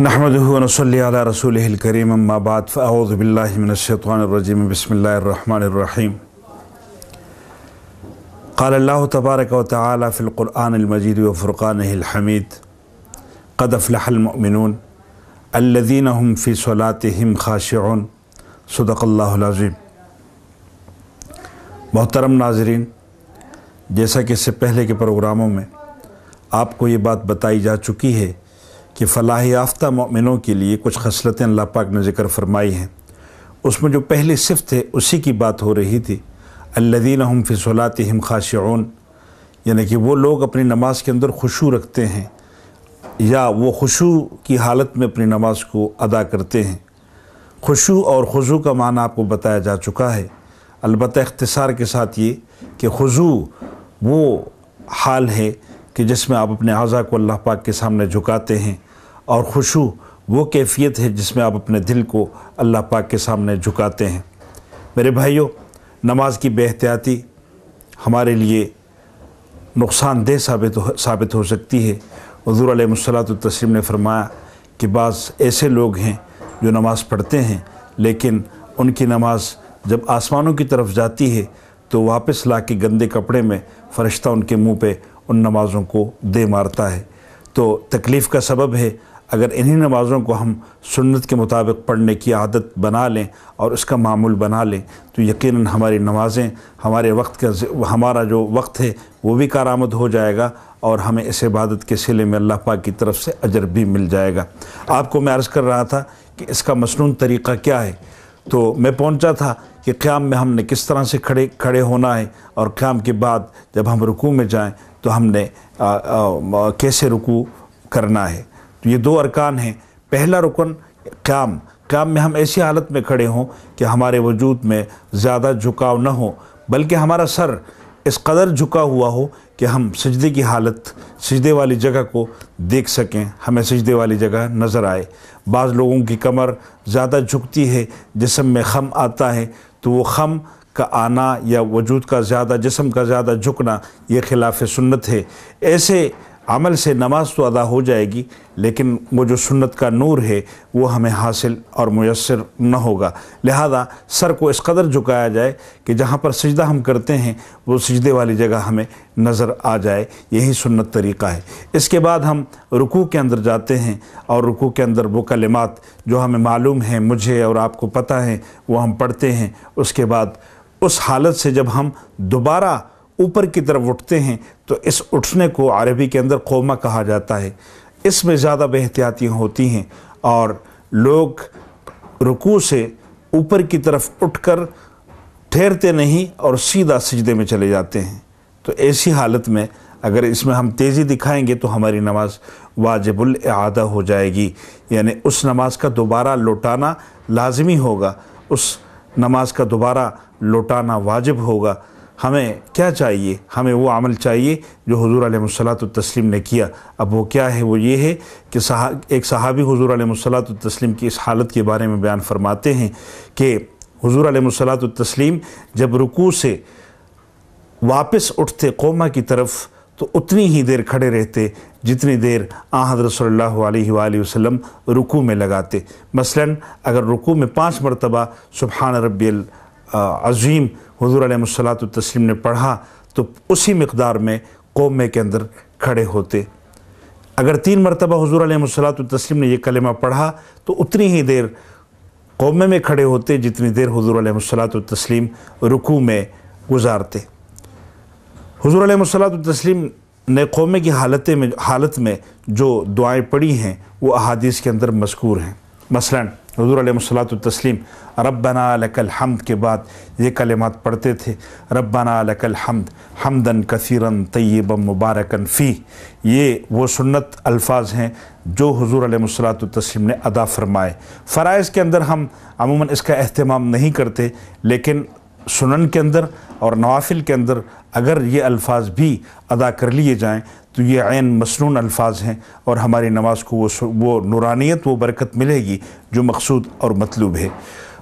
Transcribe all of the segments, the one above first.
नहमदुहु व नसल्ली अला रसूलिहिल करीम अम्मा बाद फ़अऊज़ु बिल्लाहि मिनश्शैतानिर रजीम बिस्मिल्लाहिर रहमानिर रहीम। क़ाल अल्लाहु तबारक व तआला फ़िल क़ुरआनिल मजीद व फ़ुरक़ानिहिल हमीद क़द अफ़लहल मुअमिनून अल्लज़ीना हुम फ़ी स्वलातिहिम ख़ाशिऊन सदक़ल्लाहुल अज़ीम। मोहतरम नाज़रीन, जैसा कि इससे पहले के प्रोग्रामों में आपको ये बात बताई जा चुकी है कि फ़लाह याफ़्ता मोमिनों के लिए कुछ खसलतें अल्लाह पाक ने ज़िक्र फरमाई हैं। उसमें जो पहली सिफ़त है उसी की बात हो रही थी, अल्लज़ीना हुम फ़ी स्वलातिहिम ख़ाशिऊन, यानी कि वो लोग अपनी नमाज के अंदर खुशू रखते हैं या वो खुशू की हालत में अपनी नमाज को अदा करते हैं। खुशू और खुज़ू का माना आपको बताया जा चुका है, अलबत्ता इख्तिसार के साथ ये कि खुज़ू वो हाल है कि जिसमें आप अपने आज़ा को अल्लाह पाक के सामने झुकाते हैं, और खुशू वो कैफ़ियत है जिसमें आप अपने दिल को अल्लाह पाक के सामने झुकाते हैं। मेरे भाइयों, नमाज की बेहतियाती हमारे लिए नुकसानदेह साबित हो सकती है। हुज़ूर अलैहिस्सलातु तस्लीम ने फरमाया कि बाज़ ऐसे लोग हैं जो नमाज़ पढ़ते हैं लेकिन उनकी नमाज जब आसमानों की तरफ जाती है तो वापस ला के गंदे कपड़े में फ़रिश्ता उनके मुंह पे उन नमाज़ों को दे मारता है। तो तकलीफ़ का सबब है अगर इन्हीं नमाज़ों को हम सुन्नत के मुताबिक पढ़ने की आदत बना लें और इसका मामूल बना लें तो यकीनन हमारी नमाज़ें, हमारा जो वक्त है वो भी कारामद हो जाएगा और हमें इस इबादत के सिले में अल्लाह पाक की तरफ से अजर भी मिल जाएगा। आपको मैं अर्ज़ कर रहा था कि इसका मसनून तरीक़ा क्या है, तो मैं पहुंचा था कि क़याम में हमने किस तरह से खड़े होना है और क़याम के बाद जब हम रुकू में जाएं तो हमने कैसे रुकू करना है। तो ये दो अरकान हैं। पहला रुकन क़याम में हम ऐसी हालत में खड़े हों कि हमारे वजूद में ज़्यादा झुकाव न हो, बल्कि हमारा सर इस कदर झुका हुआ हो कि हम सजदे की हालत, सजदे वाली जगह को देख सकें, हमें सजदे वाली जगह नज़र आए। बाज़ लोगों की कमर ज़्यादा झुकती है, जिस्म में ख़म आता है, तो वो ख़म का आना या वजूद का ज़्यादा, जिस्म का ज़्यादा झुकना, ये खिलाफ़ सुन्नत है। ऐसे अमल से नमाज तो अदा हो जाएगी लेकिन वो जो सुन्नत का नूर है वो हमें हासिल और मुयस्सर न होगा। लिहाजा सर को इस कदर झुकाया जाए कि जहाँ पर सजदा हम करते हैं वो सजदे वाली जगह हमें नज़र आ जाए। यही सुन्नत तरीक़ा है। इसके बाद हम रुकू के अंदर जाते हैं और रुकू के अंदर वो कलिमात जो हमें मालूम हैं, मुझे और आपको पता है, वो हम पढ़ते हैं। उसके बाद उस हालत से जब हम दोबारा ऊपर की तरफ उठते हैं तो इस उठने को अरबी के अंदर क़ौमा कहा जाता है। इसमें ज़्यादा बेहतियातियाँ होती हैं और लोग रुकू से ऊपर की तरफ उठकर ठहरते नहीं और सीधा सजदे में चले जाते हैं। तो ऐसी हालत में अगर इसमें हम तेज़ी दिखाएंगे तो हमारी नमाज वाजिबुल इआदा हो जाएगी, यानी उस नमाज का दोबारा लौटाना लाज़मी होगा, उस नमाज का दोबारा लौटाना वाजिब होगा। हमें क्या चाहिए? हमें वो अमल चाहिए जो हुज़ूर अलैहिस्सलातु तस्लीम ने किया। अब वो क्या है? वो ये है कि एक सहाबी हुज़ूर अलैहिस्सलातु तस्लीम की इस हालत के बारे में बयान फरमाते हैं कि हुज़ूर अलैहिस्सलातु तस्लीम जब रुकू से वापस उठते क़ौमा की तरफ तो उतनी ही देर खड़े रहते जितनी देर हज़रत सल्लल्लाहु अलैहि वसल्लम रुकू में लगाते। मसलन अगर रुकू में 5 मरतबा सुब्हान रब्बियल अज़ीम हुज़ूर अलैहिस्सलातु तस्लीम ने पढ़ा तो उसी मिक़दार में क़ौमे के अंदर खड़े होते। अगर 3 मरतबा हुज़ूर अलैहिस्सलातु तस्लीम ने ये कलिमा पढ़ा तो उतनी ही देर क़ौमे में खड़े होते जितनी देर हुज़ूर अलैहिस्सलातु तस्लीम रुकू में गुजारते। हुज़ूर अलैहिस्सलातु तस्लीम ने क़ौमे की हालत में जो दुआएँ पढ़ी हैं वो अहादीस के अंदर मज़कूर हैं। मसलन हुज़ूर अलैहिस्सलातु तस्लीम रब्बना लकल हम्द के बाद ये कलिमात पढ़ते थे, रब्बना लकल हम्द हम्दन कसीरन तय्यबन मुबारकन फ़ी। ये वो सुन्नत अल्फाज हैं जो हुज़ूर अलैहिस्सलातु तस्लीम ने अदा फरमाए। फ़राइज़ के अंदर हम अमूमन इसका एहतमाम नहीं करते, लेकिन सुनन के अंदर और नवाफिल के अंदर अगर ये अल्फाज भी अदा कर लिए जाएँ तो ये ऐन मसनून अल्फाज हैं और हमारी नमाज को वो नूरानियत, वो बरकत मिलेगी जो मकसूद और मतलूब है।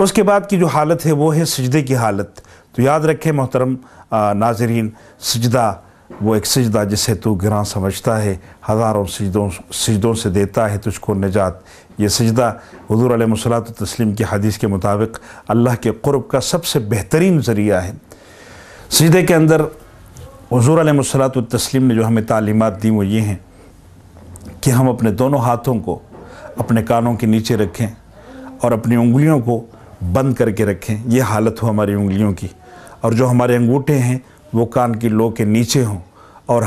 उसके बाद की जो हालत है वो है सजदे की हालत। तो याद रखें मोहतरम नाज़रीन, सजदा वो एक सजदा जिसे तू गिरां समझता है, हज़ारों सजदों से देता है तुझको निजात। ये सजदा हुज़ूर अलैहिस्सलातु तस्लीम की हदीस के मुताबिक अल्लाह के क़ुर्ब का सबसे बेहतरीन ज़रिया है। सजदे के अंदर हुज़ूर अलैहिस्सलातु तस्लीम ने जो हमें तालीमात दी वो ये हैं कि हम अपने दोनों हाथों को अपने कानों के नीचे रखें और अपनी उंगलियों को बंद करके रखें। ये हालत हो हमारी उंगलियों की, और जो हमारे अंगूठे हैं वो कान की लो के नीचे हों, और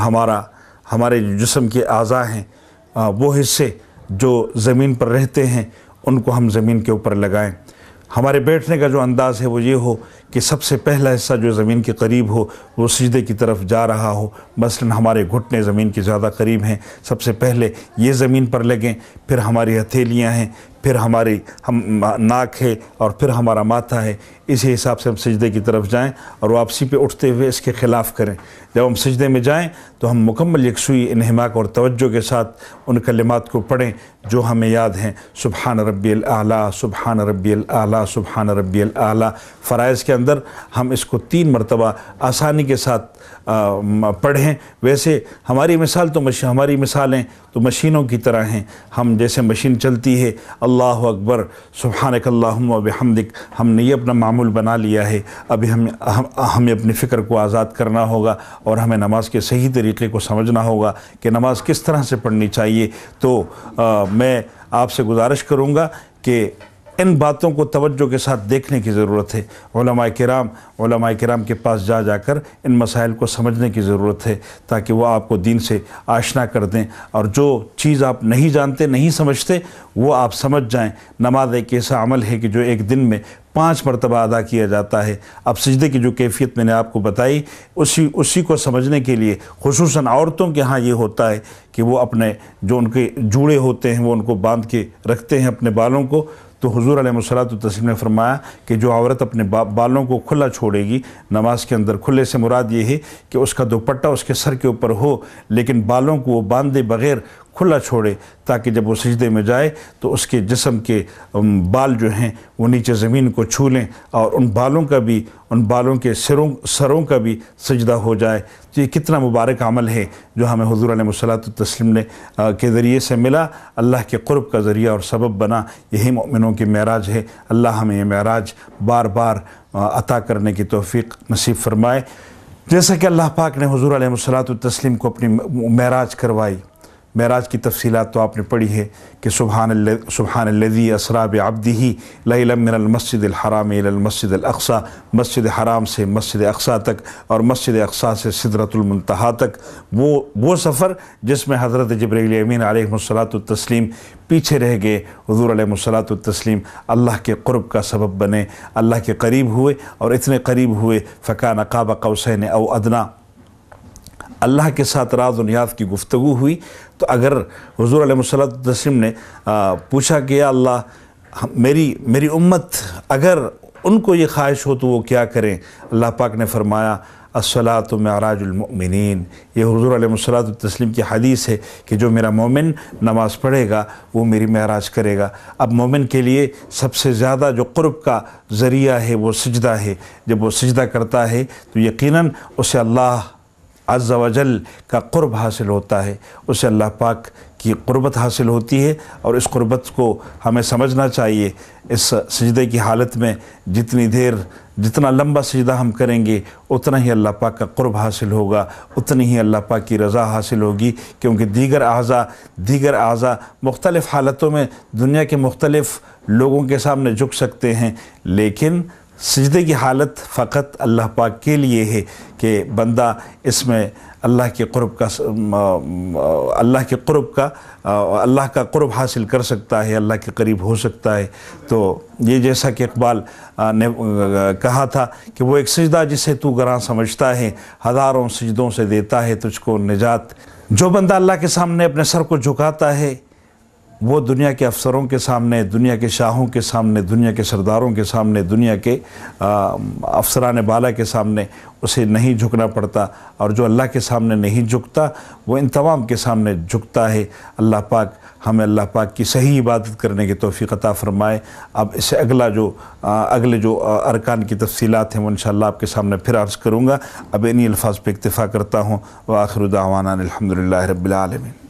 हमारे जिस्म के आज़ा हैं वो हिस्से जो ज़मीन पर रहते हैं उनको हम ज़मीन के ऊपर लगाएं। हमारे बैठने का जो अंदाज़ है वो ये हो कि सबसे पहला हिस्सा जो ज़मीन के करीब हो वो सजदे की तरफ जा रहा हो। मसलन हमारे घुटने ज़मीन के ज़्यादा करीब हैं, सबसे पहले ये ज़मीन पर लगें, फिर हमारी हथेलियाँ हैं, फिर हमारी नाक है, और फिर हमारा माथा है। इसी हिसाब से हम सजदे की तरफ जाएं और वापसी पे उठते हुए इसके ख़िलाफ़ करें। जब हम सजदे में जाएं तो हम मुकम्मल यकसुई, इन्हिमाक और तवज्जो के साथ उन कलिमात को पढ़ें जो हमें याद हैं। सुबहान रब्बियल आला, सुबहान रब्बियल आला, सुबहान रब्बियल आला। फ़राइज़ के अंदर हम इसको 3 मरतबा आसानी के साथ पढ़ें। वैसे हमारी मिसालें तो मशीनों की तरह हैं। हम जैसे मशीन चलती है, अल्लाहु अकबर, सुब्हानक अल्लाहुम्मा व बिहम्दिक, हमने ये अपना मामूल बना लिया है। अभी हमें अपनी फ़िक्र को आज़ाद करना होगा और हमें नमाज के सही तरीक़े को समझना होगा कि नमाज किस तरह से पढ़नी चाहिए। तो मैं आपसे गुजारिश करूँगा कि इन बातों को तवज्जो के साथ देखने की ज़रूरत है। उलमाए किराम के पास जाकर इन मसाइल को समझने की ज़रूरत है, ताकि वो आपको दीन से आशना कर दें, और जो चीज़ आप नहीं जानते, नहीं समझते, वो आप समझ जाएं। नमाज एक ऐसा अमल है कि जो एक दिन में 5 मरतबा अदा किया जाता है। अब सजदे की जो कैफियत मैंने आपको बताई, उसी को समझने के लिए खुसूसन औरतों के यहाँ ये होता है कि वो अपने जो उनके जूड़े होते हैं वो उनको बांध के रखते हैं अपने बालों को। तो हुज़ूर अलैहिस्सलातु तस्लीम ने फरमाया कि जो औरत अपने बालों को खुला छोड़ेगी नमाज के अंदर, खुले से मुराद ये है कि उसका दुपट्टा उसके सर के ऊपर हो, लेकिन बालों को वो बांधे बग़ैर खुला छोड़े, ताकि जब वो सजदे में जाए तो उसके जिस्म के बाल जो हैं वो नीचे ज़मीन को छू लें, और उन बालों के सरों का भी सजदा हो जाए। तो ये कितना मुबारक अमल है जो हमें हुज़ूर अलैहिस्सलातु तस्लीम ने के ज़रिए से मिला, अल्लाह के क़ुर्ब का ज़रिया और सबब बना। यही मोमिनों की मेराज है। अल्लाह हमें ये मेराज बार बार अता करने की तौफ़ीक़ नसीब फ़रमाए। जैसा कि अल्लाह पाक ने हुज़ूर अलैहिस्सलातु तस्लीम को अपनी मेराज करवाई। मेराज की तफसीलात तो आपने पढ़ी है कि सुब्हानल्लज़ी असरा बिअब्दिही लैलन मिनल मस्जिदिल हराम इलल मस्जिदिल अक़सा, मस्जिद हराम से मस्जिद अक़सा तक और मस्जिद अक़सा से सिदरतुल मुंतहा तक, वो सफ़र जिसमें हज़रत जिब्रील अमीन अलैहिस्सलातु तस्लीम पीछे रह गए। हुज़ूर अलैहिस्सलातु तस्लीम अल्लाह के क़ुर्ब का सबब बने, अल्लाह के करीब हुए, और इतने करीब हुए फ़कान क़ाब क़ौसैन औ अदना। अल्लाह के साथ राज़ और नियाज़ की गुफ्तगू हुई। तो अगर हुज़ूर अलैहिस्सलातु तस्लीम ने पूछा कि या अल्लाह, मेरी उम्मत अगर उनको ये ख्वाहिश हो तो वो क्या करें, अल्लाह पाक ने फरमाया अस्सलातु मिअराजुल मुमिनीन। ये हुज़ूर अलैहिस्सलातु तस्लीम की हदीस है कि जो मेरा मोमिन नमाज़ पढ़ेगा वो मेरी मेराज करेगा। अब मोमिन के लिए सबसे ज़्यादा जो क़ुर्ब का ज़रिया है वो सजदा है। जब वो सजदा करता है तो यकीनन उसे अल्लाह अज़्ज़ा वजल का क़ुर्ब हासिल होता है, उसे अल्लाह पाक की क़ुर्बत हासिल होती है। और इस क़ुर्बत को हमें समझना चाहिए। इस सजदे की हालत में जितना लंबा सजदा हम करेंगे उतना ही अल्लाह पाक का क़ुर्ब हासिल होगा, उतनी ही अल्लाह पाक की रज़ा हासिल होगी। क्योंकि दीगर आज़ा मुख्तलिफ़ हालतों में दुनिया के मुख्तलिफ़ लोगों के सामने झुक सकते हैं, लेकिन सजदे की हालत फ़कत अल्लाह पाक के लिए है कि बंदा इसमें अल्लाह के क़ुर्ब का अल्लाह का क़ुर्ब हासिल कर सकता है, अल्लाह के करीब हो सकता है। तो ये जैसा कि इक़बाल ने कहा था कि वो एक सजदा जिसे तू गिरां समझता है, हज़ारों सजदों से देता है तुझको निजात। जो बंदा अल्लाह के सामने अपने सर को झुकाता है وہ دنیا کے افسروں کے سامنے، دنیا کے شاہوں کے سامنے، دنیا کے سرداروں کے سامنے، دنیا کے افسران بالا کے سامنے اسے نہیں جھکنا پڑتا، اور جو اللہ کے سامنے نہیں جھکتا وہ ان تمام کے سامنے جھکتا ہے۔ اللہ پاک ہمیں اللہ پاک کی صحیح عبادت کرنے کی توفیق عطا فرمائے۔ اب اس سے اگلے جو ارکان کی تفصیلات ہیں وہ انشاءاللہ آپ کے سامنے پھر عرض کروں گا۔ اب انہی الفاظ پہ اکتفا کرتا ہوں۔ وآخر دعوانا الحمدللہ رب العالمین۔